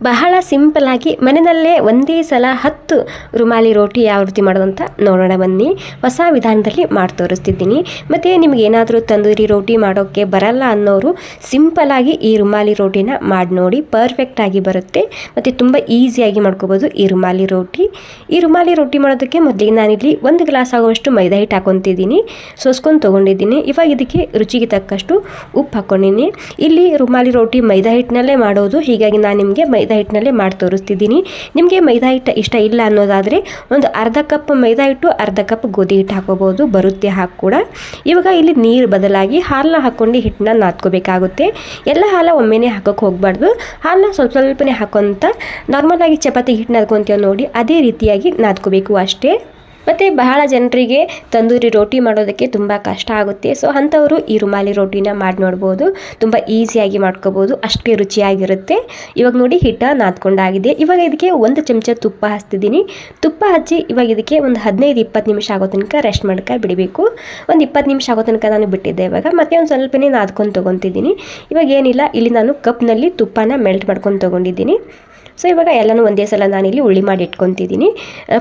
ಬಹಳ ಸಿಂಪಲ್ಲಾಗಿ ಮನೆಯಲ್ಲೇ ಒಂದೇ ಸಲ 10 ರುಮಾಲಿ ರೋಟಿ ಯಾವ ರೀತಿ ಮಾಡೋದು ಅಂತ ನೋಡೋಣ ಬನ್ನಿ. ಹೊಸ ವಿಧಾನದಲ್ಲಿ ಮಾಡಿ ತೋರಿಸ್ತಿದ್ದೀನಿ. ಮತ್ತು ನಿಮ್ಗೆ ಏನಾದರೂ ತಂದೂರಿ ರೋಟಿ ಮಾಡೋಕ್ಕೆ ಬರಲ್ಲ ಅನ್ನೋರು ಸಿಂಪಲ್ಲಾಗಿ ಈ ರುಮಾಲಿ ರೋಟಿನ ಮಾಡಿ ನೋಡಿ, ಪರ್ಫೆಕ್ಟಾಗಿ ಬರುತ್ತೆ ಮತ್ತು ತುಂಬ ಈಸಿಯಾಗಿ ಮಾಡ್ಕೋಬೋದು ಈ ರುಮಾಲಿ ರೋಟಿ. ಈ ರುಮಾಲಿ ರೋಟಿ ಮಾಡೋದಕ್ಕೆ ಮೊದಲಿಗೆ ನಾನಿಲ್ಲಿ 1 ಗ್ಲಾಸ್ ಆಗುವಷ್ಟು ಮೈದಾ ಹಿಟ್ಟು ಹಾಕೊತಿದ್ದೀನಿ, ಸೋಸ್ಕೊಂಡು ತೊಗೊಂಡಿದ್ದೀನಿ. ಇವಾಗ ಇದಕ್ಕೆ ರುಚಿಗೆ ತಕ್ಕಷ್ಟು ಉಪ್ಪು ಹಾಕ್ಕೊಂಡಿನಿ. ಇಲ್ಲಿ ರುಮಾಲಿ ರೋಟಿ ಮೈದಾ ಹಿಟ್ಟಿನಲ್ಲೇ ಮಾಡೋದು, ಹೀಗಾಗಿ ನಾನು ನಿಮಗೆ ಮೈದಾ ಹಿಟ್ಟಿನಲ್ಲೇ ಮಾಡಿ ತೋರಿಸ್ತಿದ್ದೀನಿ. ನಿಮಗೆ ಮೈದಾ ಹಿಟ್ಟು ಇಷ್ಟ ಇಲ್ಲ ಅನ್ನೋದಾದರೆ ಒಂದು ಅರ್ಧ ಕಪ್ ಮೈದಾ ಹಿಟ್ಟು, ಅರ್ಧ ಕಪ್ ಗೋಧಿ ಹಿಟ್ಟು ಹಾಕೋಬೋದು, ಬರುತ್ತೆ ಹಾಕಿ ಕೂಡ. ಇವಾಗ ಇಲ್ಲಿ ನೀರು ಬದಲಾಗಿ ಹಾಲನ್ನ ಹಾಕ್ಕೊಂಡು ಹಿಟ್ಟನ್ನ ನಾದ್ಕೋಬೇಕಾಗುತ್ತೆ. ಎಲ್ಲ ಹಾಲ ಒಮ್ಮೆನೇ ಹಾಕೋಕ್ಕೆ ಹೋಗಬಾರ್ದು, ಹಾಲನ್ನ ಸ್ವಲ್ಪ ಸ್ವಲ್ಪನೇ ಹಾಕೋಂತ ನಾರ್ಮಲಾಗಿ ಚಪಾತಿ ಹಿಟ್ಟು ನಾದ್ಕೊತೀವಿ ನೋಡಿ, ಅದೇ ರೀತಿಯಾಗಿ ನಾದ್ಕೋಬೇಕು ಅಷ್ಟೇ. ಮತ್ತು ಬಹಳ ಜನರಿಗೆ ತಂದೂರಿ ರೋಟಿ ಮಾಡೋದಕ್ಕೆ ತುಂಬ ಕಷ್ಟ ಆಗುತ್ತೆ. ಸೊ ಅಂಥವರು ಈ ರುಮಾಲಿ ರೋಟಿನ ಮಾಡಿ ನೋಡ್ಬೋದು, ತುಂಬ ಈಸಿಯಾಗಿ ಮಾಡ್ಕೋಬೋದು, ಅಷ್ಟೇ ರುಚಿಯಾಗಿರುತ್ತೆ. ಇವಾಗ ನೋಡಿ ಹಿಟ್ಟ ನಾದ್ಕೊಂಡಾಗಿದೆ. ಇವಾಗ ಇದಕ್ಕೆ 1 ಚಮಚ ತುಪ್ಪ ಹಚ್ತಿದ್ದೀನಿ. ತುಪ್ಪ ಹಚ್ಚಿ ಇವಾಗ ಇದಕ್ಕೆ ಒಂದು 15-20 ನಿಮಿಷ ಆಗೋ ತನಕ ರೆಸ್ಟ್ ಮಾಡ್ಕ ಬಿಡಬೇಕು. ಒಂದು 20 ನಿಮಿಷ ಆಗೋ ತನಕ ನಾನು ಬಿಟ್ಟಿದ್ದೆ. ಇವಾಗ ಮತ್ತೆ ಒಂದು ಸ್ವಲ್ಪನೇ ನಾದ್ಕೊಂಡು ತೊಗೊತಿದ್ದೀನಿ. ಇವಾಗ ಏನಿಲ್ಲ, ಇಲ್ಲಿ ನಾನು ಕಪ್ನಲ್ಲಿ ತುಪ್ಪನ ಮೆಲ್ಟ್ ಮಾಡ್ಕೊಂಡು ತೊಗೊಂಡಿದ್ದೀನಿ. ಸೊ ಇವಾಗ ಎಲ್ಲನೂ ಒಂದೇ ಸಲ ನಾನಿಲ್ಲಿ ಉಳ್ಳಿ ಮಾಡಿ ಇಟ್ಕೊತಿದ್ದೀನಿ.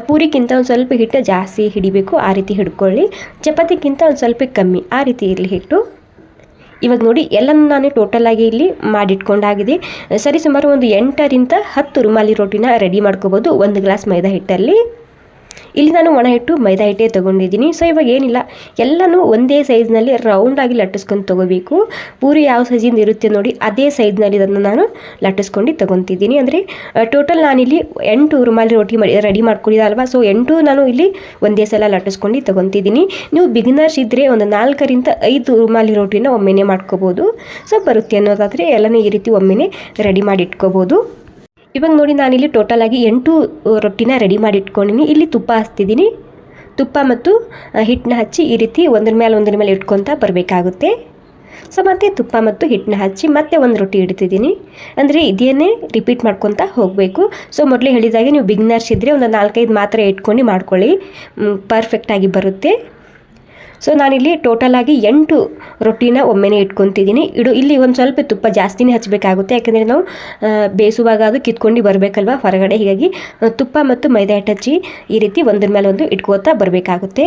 ಪೂರಿಗಿಂತ ಒಂದು ಸ್ವಲ್ಪ ಹಿಟ್ಟು ಜಾಸ್ತಿ ಹಿಡಿಬೇಕು, ಆ ರೀತಿ ಹಿಡ್ಕೊಳ್ಳಿ. ಚಪಾತಿಗಿಂತ ಒಂದು ಸ್ವಲ್ಪ ಕಮ್ಮಿ, ಆ ರೀತಿ ಇರಲಿ ಹಿಟ್ಟು. ಇವಾಗ ನೋಡಿ ಎಲ್ಲನೂ ನಾನು ಟೋಟಲಾಗಿ ಇಲ್ಲಿ ಮಾಡಿಟ್ಕೊಂಡಾಗಿದೆ. ಸರಿ ಸುಮಾರು ಒಂದು 8ರಿಂದ 10 ರುಮಾಲಿ ರೋಟಿನ ರೆಡಿ ಮಾಡ್ಕೋಬೋದು 1 ಗ್ಲಾಸ್ ಮೈದಾ ಹಿಟ್ಟಲ್ಲಿ. ಇಲ್ಲಿ ನಾನು ಒಣ ಹಿಟ್ಟು ಮೈದಾ ಹಿಟ್ಟೇ ತೊಗೊಂಡಿದ್ದೀನಿ. ಸೊ ಇವಾಗ ಏನಿಲ್ಲ, ಎಲ್ಲನೂ ಒಂದೇ ಸೈಜ್ನಲ್ಲಿ ರೌಂಡಾಗಿ ಲಟ್ಟಿಸ್ಕೊಂಡು ತೊಗೋಬೇಕು. ಪೂರಿ ಯಾವ ಸೈಜಿಂದ ಇರುತ್ತೆ ನೋಡಿ, ಅದೇ ಸೈಜ್ನಲ್ಲಿ ಇದನ್ನು ನಾನು ಲಟ್ಟಿಸ್ಕೊಂಡು ತೊಗೊತಿದ್ದೀನಿ. ಅಂದರೆ ಟೋಟಲ್ ನಾನಿಲ್ಲಿ 8 ರುಮಾಲಿ ರೋಟಿ ರೆಡಿ ಮಾಡ್ಕೊಂಡಿದ್ದಲ್ವ, ಸೊ 8 ನಾನು ಇಲ್ಲಿ ಒಂದೇ ಸಲ ಲಟ್ಟಿಸ್ಕೊಂಡು ತೊಗೊತಿದ್ದೀನಿ. ನೀವು ಬಿಗಿನರ್ಸ್ ಇದ್ದರೆ ಒಂದು 4ರಿಂದ 5 ರುಮಾಲಿ ರೋಟಿನ ಒಮ್ಮೆನೇ ಮಾಡ್ಕೋಬೋದು. ಸೊ ಬರುತ್ತೆ ಅನ್ನೋದಾದರೆ ಎಲ್ಲನೂ ಈ ರೀತಿ ಒಮ್ಮೆನೇ ರೆಡಿ ಮಾಡಿ ಇಟ್ಕೋಬೋದು. ಇವಾಗ ನೋಡಿ ನಾನಿಲ್ಲಿ ಟೋಟಲಾಗಿ 8 ರೊಟ್ಟಿನ ರೆಡಿ ಮಾಡಿ ಇಟ್ಕೊಂಡಿನಿ. ಇಲ್ಲಿ ತುಪ್ಪ ಹಚ್ತಿದ್ದೀನಿ. ತುಪ್ಪ ಮತ್ತು ಹಿಟ್ಟನ್ನ ಹಚ್ಚಿ ಈ ರೀತಿ ಒಂದ್ರ ಮೇಲೆ ಇಟ್ಕೊತಾ ಬರಬೇಕಾಗುತ್ತೆ. ಸೊ ಮತ್ತೆ ತುಪ್ಪ ಮತ್ತು ಹಿಟ್ಟನ್ನ ಹಚ್ಚಿ ಮತ್ತೆ ಒಂದು ರೊಟ್ಟಿ ಇಡ್ತಿದ್ದೀನಿ. ಅಂದರೆ ಇದನ್ನೇ ರಿಪೀಟ್ ಮಾಡ್ಕೊತಾ ಹೋಗಬೇಕು. ಸೊ ಮೊದಲೇ ಹೇಳಿದಾಗೆ ನೀವು ಬಿಗಿನರ್ಸ್ ಇದ್ದರೆ ಒಂದು 4-5 ಮಾತ್ರ ಇಟ್ಕೊಂಡು ಮಾಡ್ಕೊಳ್ಳಿ, ಪರ್ಫೆಕ್ಟಾಗಿ ಬರುತ್ತೆ. ಸೊ ನಾನಿಲ್ಲಿ ಟೋಟಲಾಗಿ 8 ರೊಟ್ಟಿನ ಒಮ್ಮೆನೇ ಇಟ್ಕೊತಿದ್ದೀನಿ. ಇಲ್ಲಿ ಒಂದು ಸ್ವಲ್ಪ ತುಪ್ಪ ಜಾಸ್ತಿನೇ ಹಚ್ಚಬೇಕಾಗುತ್ತೆ, ಯಾಕೆಂದರೆ ನಾವು ಬೇಯಿಸುವಾಗ ಅದು ಕಿತ್ಕೊಂಡು ಬರಬೇಕಲ್ವ ಹೊರಗಡೆ, ಹೀಗಾಗಿ ತುಪ್ಪ ಮತ್ತು ಮೈದಾ ಹಿಟ್ಟು ಹಚ್ಚಿ ಈ ರೀತಿ ಒಂದ್ರ ಮೇಲೆ ಒಂದು ಇಟ್ಕೋತಾ ಬರಬೇಕಾಗುತ್ತೆ.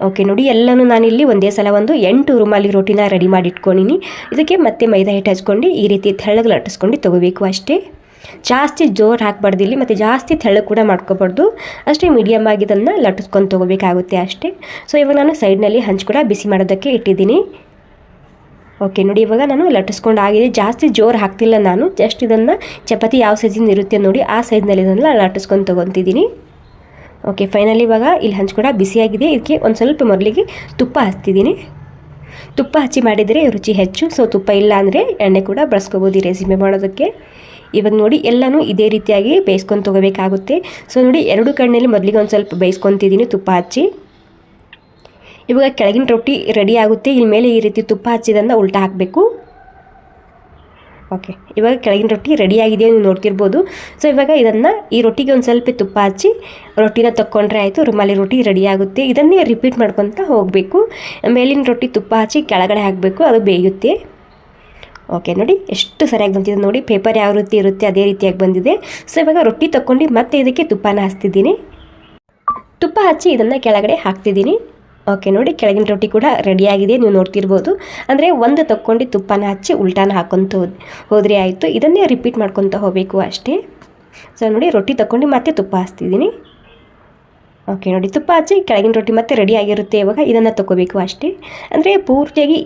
ಓಕೆ ನೋಡಿ, ಎಲ್ಲನೂ ನಾನಿಲ್ಲಿ ಒಂದೇ ಸಲ ಒಂದು 8 ರುಮಾಲಿ ರೋಟಿನ ರೆಡಿ ಮಾಡಿ ಇಟ್ಕೊಂಡಿನಿ. ಇದಕ್ಕೆ ಮತ್ತೆ ಮೈದಾ ಹಿಟ್ಟು ಹಚ್ಕೊಂಡು ಈ ರೀತಿ ತೆಳ್ಳಗೆ ಲಟ್ಟಿಸ್ಕೊಂಡು ತೊಗೋಬೇಕು ಅಷ್ಟೇ. ಜಾಸ್ತಿ ಜೋರು ಹಾಕಬಾರ್ದು ಇಲ್ಲಿ, ಮತ್ತು ಜಾಸ್ತಿ ತೆಳ್ಳಗೆ ಕೂಡ ಮಾಡ್ಕೋಬಾರ್ದು, ಅಷ್ಟೇ ಮೀಡಿಯಮ್ ಆಗಿ ಇದನ್ನು ಲಟ್ಟಿಸ್ಕೊಂಡು ತೊಗೋಬೇಕಾಗುತ್ತೆ ಅಷ್ಟೇ. ಸೊ ಇವಾಗ ನಾನು ಸೈಡ್ನಲ್ಲಿ ಹಂಚು ಕೂಡ ಬಿಸಿ ಮಾಡೋದಕ್ಕೆ ಇಟ್ಟಿದ್ದೀನಿ. ಓಕೆ ನೋಡಿ, ಇವಾಗ ನಾನು ಲಟ್ಟಿಸ್ಕೊಂಡು ಆಗಿದೆ. ಜಾಸ್ತಿ ಜೋರು ಹಾಕ್ತಿಲ್ಲ ನಾನು, ಜಸ್ಟ್ ಇದನ್ನು ಚಪಾತಿ ಯಾವ ಸೈಜಿಂದ ಇರುತ್ತೆ ನೋಡಿ ಆ ಸೈಜ್ನಲ್ಲಿ ಇದನ್ನು ಲಟ್ಟಿಸ್ಕೊಂಡು ತೊಗೊತಿದ್ದೀನಿ. ಓಕೆ ಫೈನಲಿ ಇವಾಗ ಇಲ್ಲಿ ಹಂಚು ಕೂಡ ಬಿಸಿಯಾಗಿದೆ. ಇದಕ್ಕೆ ಒಂದು ಸ್ವಲ್ಪ ಮೊದಲಿಗೆ ತುಪ್ಪ ಹಚ್ತಿದ್ದೀನಿ. ತುಪ್ಪ ಹಚ್ಚಿ ಮಾಡಿದರೆ ರುಚಿ ಹೆಚ್ಚು. ಸೊ ತುಪ್ಪ ಇಲ್ಲ ಅಂದರೆ ಎಣ್ಣೆ ಕೂಡ ಬಳಸ್ಕೋಬೋದು ಈ ರೆಸಿಪಿ ಮಾಡೋದಕ್ಕೆ. ಇವಾಗ ನೋಡಿ ಎಲ್ಲನೂ ಇದೇ ರೀತಿಯಾಗಿ ಬೇಯಿಸ್ಕೊಂಡು ತೊಗೋಬೇಕಾಗುತ್ತೆ. ಸೊ ನೋಡಿ 2 ಕಣ್ಣಲ್ಲಿ ಮೊದಲಿಗೆ ಒಂದು ಸ್ವಲ್ಪ ಬೇಯಿಸ್ಕೊತಿದ್ದೀನಿ ತುಪ್ಪ ಹಚ್ಚಿ. ಇವಾಗ ಕೆಳಗಿನ ರೊಟ್ಟಿ ರೆಡಿ ಆಗುತ್ತೆ. ಇಲ್ಲಿ ಮೇಲೆ ಈ ರೀತಿ ತುಪ್ಪ ಹಚ್ಚಿದನ್ನು ಉಲ್ಟಾ ಹಾಕಬೇಕು. ಓಕೆ ಇವಾಗ ಕೆಳಗಿನ ರೊಟ್ಟಿ ರೆಡಿಯಾಗಿದೆ, ನೀವು ನೋಡ್ತಿರ್ಬೋದು. ಸೊ ಇವಾಗ ಈ ರೊಟ್ಟಿಗೆ ಒಂದು ಸ್ವಲ್ಪ ತುಪ್ಪ ಹಚ್ಚಿ ರೊಟ್ಟಿನ ತಕ್ಕೊಂಡ್ರೆ ಆಯಿತು, ರುಮಾಲಿ ರೊಟ್ಟಿ ರೆಡಿ ಆಗುತ್ತೆ. ಇದನ್ನೇ ರಿಪೀಟ್ ಮಾಡ್ಕೊತ ಹೋಗಬೇಕು. ಮೇಲಿನ ರೊಟ್ಟಿ ತುಪ್ಪ ಹಚ್ಚಿ ಕೆಳಗಡೆ ಹಾಕಬೇಕು, ಅದು ಬೇಯುತ್ತೆ. ಓಕೆ ನೋಡಿ ಎಷ್ಟು ಸರಿಯಾಗಿ ಬಂದಿದೆ ನೋಡಿ, ಪೇಪರ್ ಯಾವ ರೀತಿ ಇರುತ್ತೆ ಅದೇ ರೀತಿಯಾಗಿ ಬಂದಿದೆ. ಸೊ ಇವಾಗ ರೊಟ್ಟಿ ತಗೊಂಡು ಮತ್ತೆ ಇದಕ್ಕೆ ತುಪ್ಪನ ಹಚ್ತಿದ್ದೀನಿ. ತುಪ್ಪ ಹಚ್ಚಿ ಇದನ್ನು ಕೆಳಗಡೆ ಹಾಕ್ತಿದ್ದೀನಿ. ಓಕೆ ನೋಡಿ ಕೆಳಗಿನ ರೊಟ್ಟಿ ಕೂಡ ರೆಡಿಯಾಗಿದೆ, ನೀವು ನೋಡ್ತಿರ್ಬೋದು. ಅಂದರೆ ಒಂದು ತಗೊಂಡು ತುಪ್ಪನ ಹಚ್ಚಿ ಉಲ್ಟಾನ ಹಾಕ್ಕೊಂತ ಹೋದರೆ ಆಯಿತು. ಇದನ್ನೇ ರಿಪೀಟ್ ಮಾಡ್ಕೊತ ಹೋಗಬೇಕು ಅಷ್ಟೇ. ಸೊ ನೋಡಿ ರೊಟ್ಟಿ ತಗೊಂಡು ಮತ್ತೆ ತುಪ್ಪ ಹಚ್ತಿದ್ದೀನಿ. ಓಕೆ ನೋಡಿ ತುಪ್ಪ ಹಚ್ಚಿ ಕೆಳಗಿನ ರೊಟ್ಟಿ ಮತ್ತೆ ರೆಡಿ ಆಗಿರುತ್ತೆ. ಇವಾಗ ಇದನ್ನು ತಗೋಬೇಕು ಅಷ್ಟೇ. ಅಂದರೆ ಪೂರ್ತಿಯಾಗಿ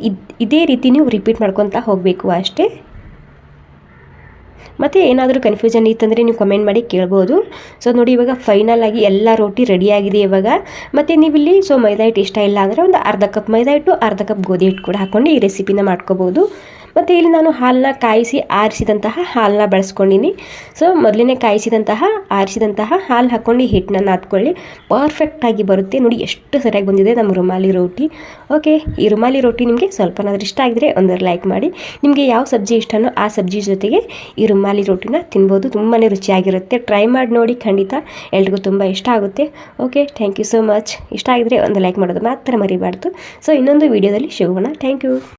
ಇದೇ ರೀತಿ ನೀವು ರಿಪೀಟ್ ಮಾಡ್ಕೊತಾ ಹೋಗಬೇಕು ಅಷ್ಟೇ. ಮತ್ತು ಏನಾದರೂ ಕನ್ಫ್ಯೂಷನ್ ಇತ್ತಂದರೆ ನೀವು ಕಮೆಂಟ್ ಮಾಡಿ ಕೇಳ್ಬೋದು. ಸೊ ನೋಡಿ ಇವಾಗ ಫೈನಲ್ ಆಗಿ ಎಲ್ಲ ರೋಟಿ ರೆಡಿಯಾಗಿದೆ ಇವಾಗ. ಮತ್ತು ನೀವಿಲ್ಲಿ ಸೊ ಮೈದಾ ಹಿಟ್ಟು ಇಷ್ಟ ಇಲ್ಲ ಅಂದರೆ ಒಂದು ಅರ್ಧ ಕಪ್ ಮೈದಾ ಹಿಟ್ಟು, ಅರ್ಧ ಕಪ್ ಗೋಧಿ ಹಿಟ್ಟು ಕೂಡ ಹಾಕ್ಕೊಂಡು ಈ ರೆಸಿಪಿನ ಮಾಡ್ಕೋಬೋದು. ಮತ್ತು ಇಲ್ಲಿ ನಾನು ಹಾಲನ್ನ ಕಾಯಿಸಿ ಆರಿಸಿದಂತಹ ಹಾಲನ್ನ ಬಳಸ್ಕೊಂಡಿನಿ. ಸೊ ಮೊದಲೇ ಆರಿಸಿದಂತಹ ಹಾಲು ಹಾಕ್ಕೊಂಡು ಹಿಟ್ಟನ್ನ ನಾದ್ಕೊಳ್ಳಿ, ಪರ್ಫೆಕ್ಟಾಗಿ ಬರುತ್ತೆ. ನೋಡಿ ಎಷ್ಟು ಸರಿಯಾಗಿ ಬಂದಿದೆ ನಮ್ಮ ರುಮಾಲಿ ರೋಟಿ. ಓಕೆ ಈ ರುಮಾಲಿ ರೋಟಿ ನಿಮಗೆ ಸ್ವಲ್ಪನಾದ್ರೂ ಇಷ್ಟ ಆಗಿದ್ರೆ ಒಂದು ಲೈಕ್ ಮಾಡಿ. ನಿಮಗೆ ಯಾವ ಸಬ್ಜಿ ಇಷ್ಟನೋ ಆ ಸಬ್ಜಿ ಜೊತೆಗೆ ಈ ರುಮಾಲಿ ರೋಟಿನ ತಿನ್ಬೋದು, ತುಂಬಾ ರುಚಿಯಾಗಿರುತ್ತೆ. ಟ್ರೈ ಮಾಡಿ ನೋಡಿ, ಖಂಡಿತ ಎಲ್ರಿಗೂ ತುಂಬ ಇಷ್ಟ ಆಗುತ್ತೆ. Okay thank you so much. ಇಷ್ಟ ಆಗಿದ್ರೆ ಒಂದು ಲೈಕ್ ಮಾಡೋದು ಮಾತ್ರ ಮರಿಬಾರ್ದು. ಸೊ ಇನ್ನೊಂದು ವೀಡಿಯೋದಲ್ಲಿ ಸಿಗೋಣ. Thank you.